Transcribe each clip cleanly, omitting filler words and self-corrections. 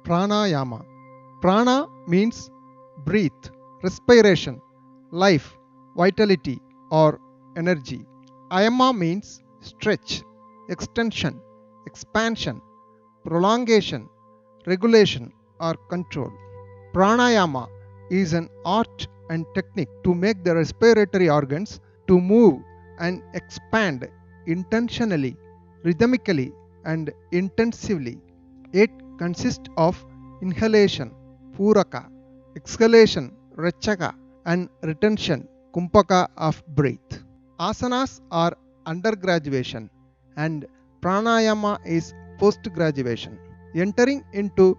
Pranayama. Prana means breathe, respiration, life, vitality, or energy. Ayama means stretch, extension, expansion, prolongation, regulation, or control. Pranayama is an art and technique to make the respiratory organs to move and expand intentionally, rhythmically, and intensively. It consists of inhalation, puraka, exhalation, rachaka, and retention, kumpaka of breath. Asanas are undergraduation and pranayama is post-graduation. Entering into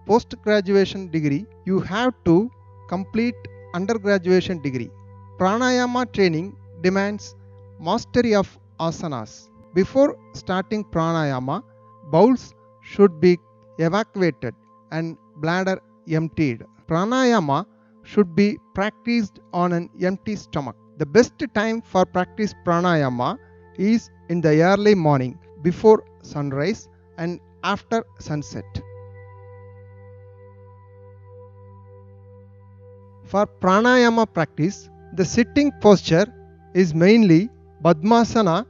post-graduation degree, you have to complete undergraduation degree. Pranayama training demands mastery of asanas. Before starting pranayama, bowels should be evacuated and bladder emptied. Pranayama should be practiced on an empty stomach. The best time for practice pranayama is in the early morning before sunrise and after sunset. For pranayama practice, the sitting posture is mainly Padmasana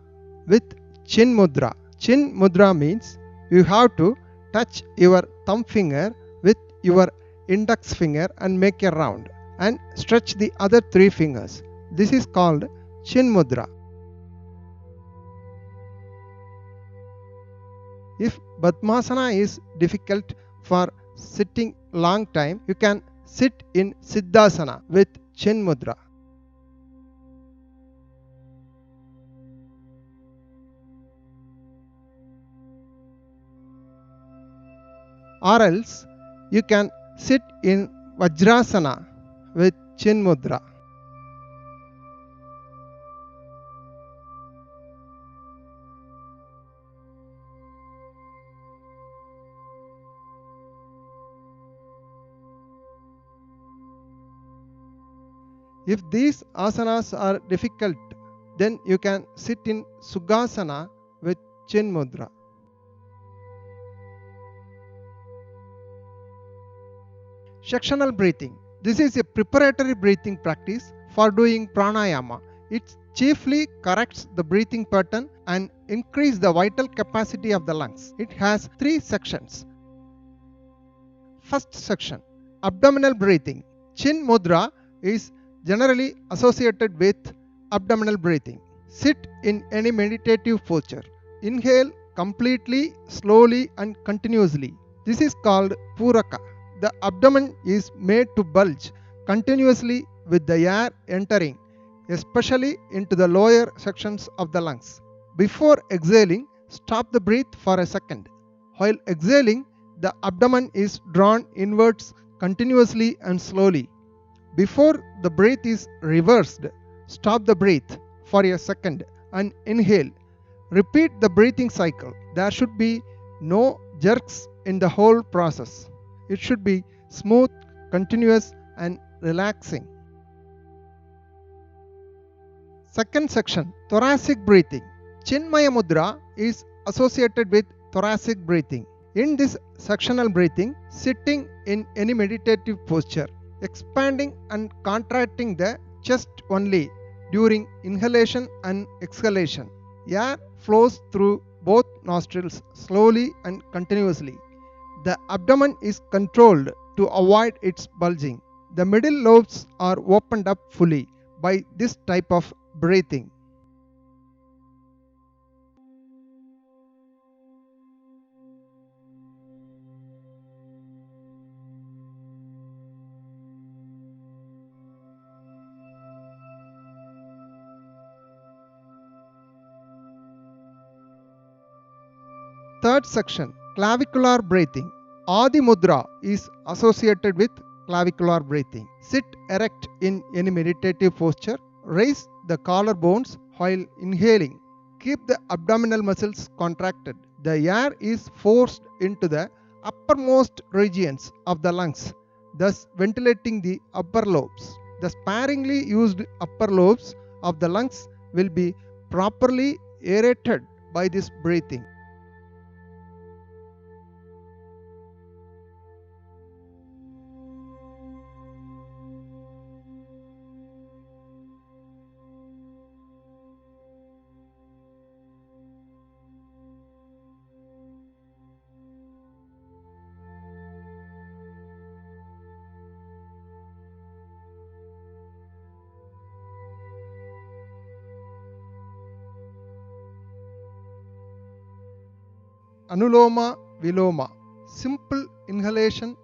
with Chin Mudra. Chin Mudra means you have to touch your thumb finger with your index finger and make a round and stretch the other three fingers. This is called Chin Mudra. If Padmasana is difficult for sitting long time, you can sit in Siddhasana with Chin Mudra. Or else you can sit in Vajrasana with Chin Mudra. If these asanas are difficult, then you can sit in Sukhasana with Chin Mudra. Sectional breathing. This is a preparatory breathing practice for doing pranayama. It chiefly corrects the breathing pattern and increases the vital capacity of the lungs. It has three sections. First section, abdominal breathing. Chin Mudra is generally associated with abdominal breathing. Sit in any meditative posture. Inhale completely, slowly, and continuously. This is called Puraka. The abdomen is made to bulge continuously with the air entering, especially into the lower sections of the lungs. Before exhaling, stop the breath for a second. While exhaling, the abdomen is drawn inwards continuously and slowly. Before the breath is reversed, stop the breath for a second and inhale. Repeat the breathing cycle. There should be no jerks in the whole process. It should be smooth, continuous, and relaxing. Second section, thoracic breathing. Chinmaya Mudra is associated with thoracic breathing. In this sectional breathing, sitting in any meditative posture, expanding and contracting the chest only during inhalation and exhalation. Air flows through both nostrils slowly and continuously. The abdomen is controlled to avoid its bulging. The middle lobes are opened up fully by this type of breathing. Third section, clavicular breathing. Adi Mudra is associated with clavicular breathing. Sit erect in any meditative posture. Raise the collarbones while inhaling. Keep the abdominal muscles contracted. The air is forced into the uppermost regions of the lungs, thus ventilating the upper lobes. The sparingly used upper lobes of the lungs will be properly aerated by this breathing. Anuloma Viloma. Simple inhalation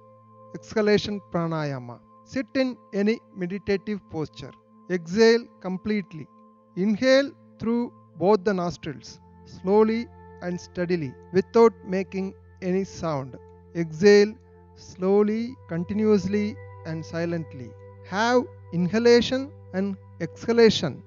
exhalation pranayama. Sit in any meditative posture. Exhale completely. Inhale through both the nostrils, slowly and steadily, without making any sound. Exhale slowly, continuously, and silently. Have inhalation and exhalation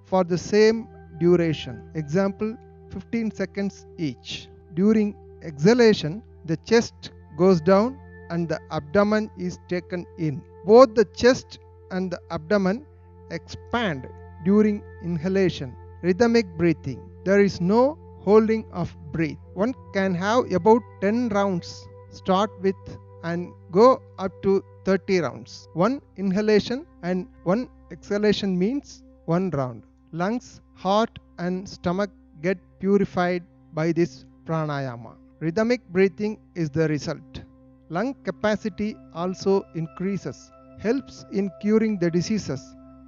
for the same duration. Example 15 seconds each. During exhalation, the chest goes down and the abdomen is taken in. Both the chest and the abdomen expand during inhalation. Rhythmic breathing. There is no holding of breath. One can have about 10 rounds start with and go up to 30 rounds. One inhalation and one exhalation means one round. Lungs, heart, and stomach get purified by this pranayama. Rhythmic breathing is the result. Lung capacity also increases, helps in curing the diseases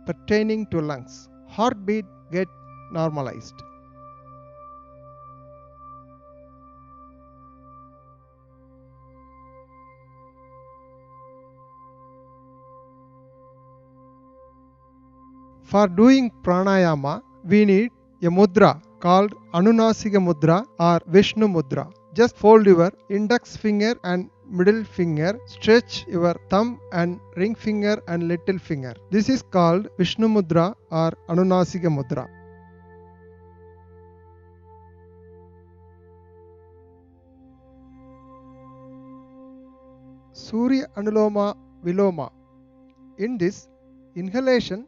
pertaining to lungs. Heartbeat get normalized. For doing pranayama, we need a mudra called Anunasika mudra or Vishnu mudra. Just fold your index finger and middle finger, stretch your thumb and ring finger and little finger. This is called Vishnu mudra or Anunasika mudra. Surya Anuloma Viloma. In this, inhalation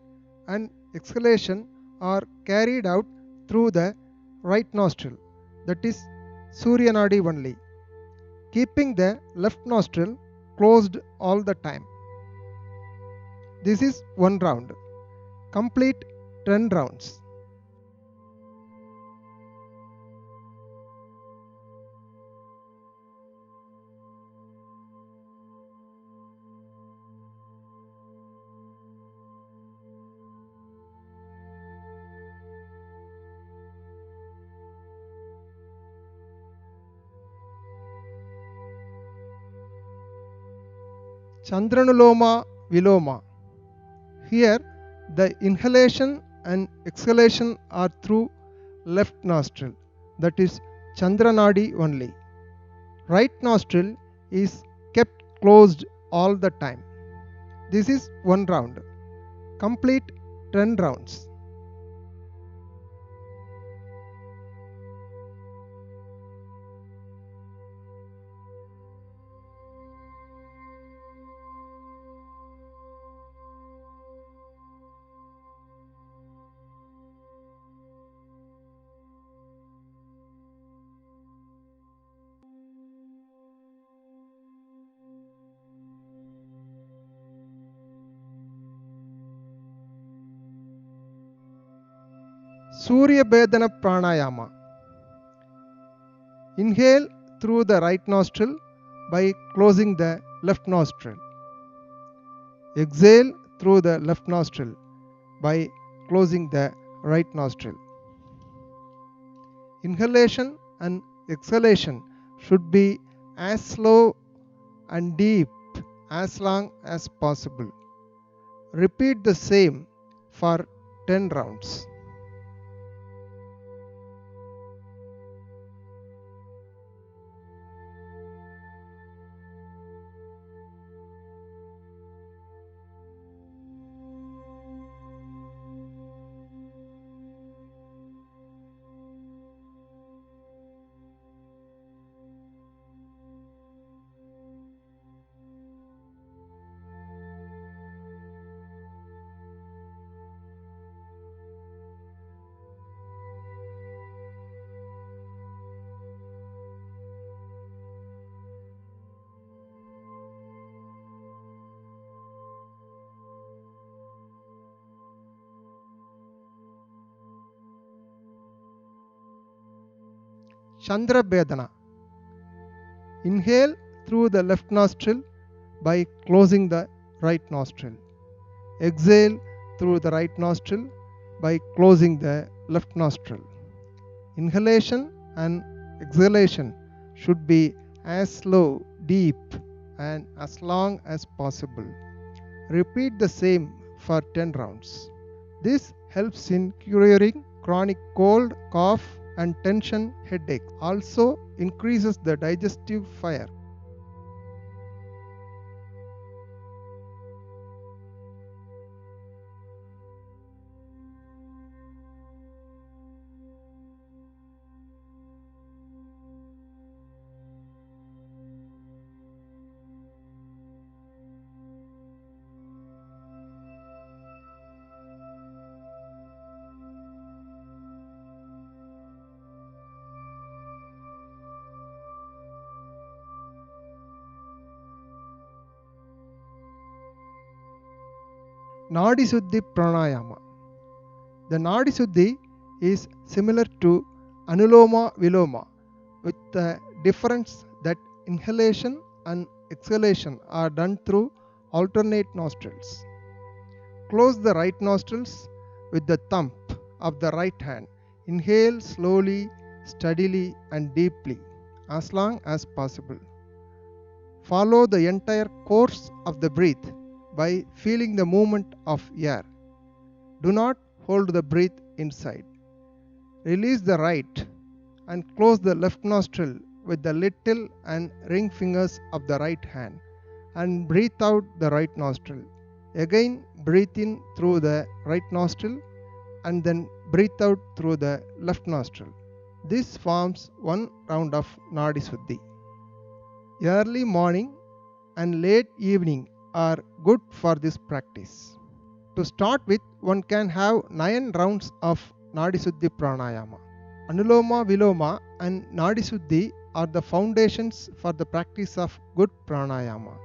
and exhalation are carried out through the right nostril, that is Surya Nadi only, keeping the left nostril closed all the time. This is one round. Complete 10 rounds. Chandranuloma Viloma. Here, the inhalation and exhalation are through left nostril, that is Chandranadi only. Right nostril is kept closed all the time. This is one round. Complete 10 rounds. Surya Bedana Pranayama. Inhale through the right nostril by closing the left nostril. Exhale through the left nostril by closing the right nostril. Inhalation and exhalation should be as slow and deep as long as possible. Repeat the same for 10 rounds. Chandra Bedana. Inhale through the left nostril by closing the right nostril. Exhale through the right nostril by closing the left nostril. Inhalation and exhalation should be as slow, deep, and as long as possible. Repeat the same for 10 rounds. This helps in curing chronic cold, cough, and tension headaches. Also increases the digestive fire. Nadi Suddhi Pranayama. The Nadi Suddhi is similar to Anuloma Viloma, with the difference that inhalation and exhalation are done through alternate nostrils. Close the right nostrils with the thumb of the right hand. Inhale slowly, steadily, and deeply as long as possible. Follow the entire course of the breath by feeling the movement of air. Do not hold the breath inside. Release the right and close the left nostril with the little and ring fingers of the right hand and breathe out the right nostril. Again, breathe in through the right nostril and then breathe out through the left nostril. This forms one round of Nadi Suddhi. Early morning and late evening are good for this practice. To start with, one can have 9 rounds of Nadi Suddhi Pranayama. Anuloma Viloma and Nadi Suddhi are the foundations for the practice of good pranayama.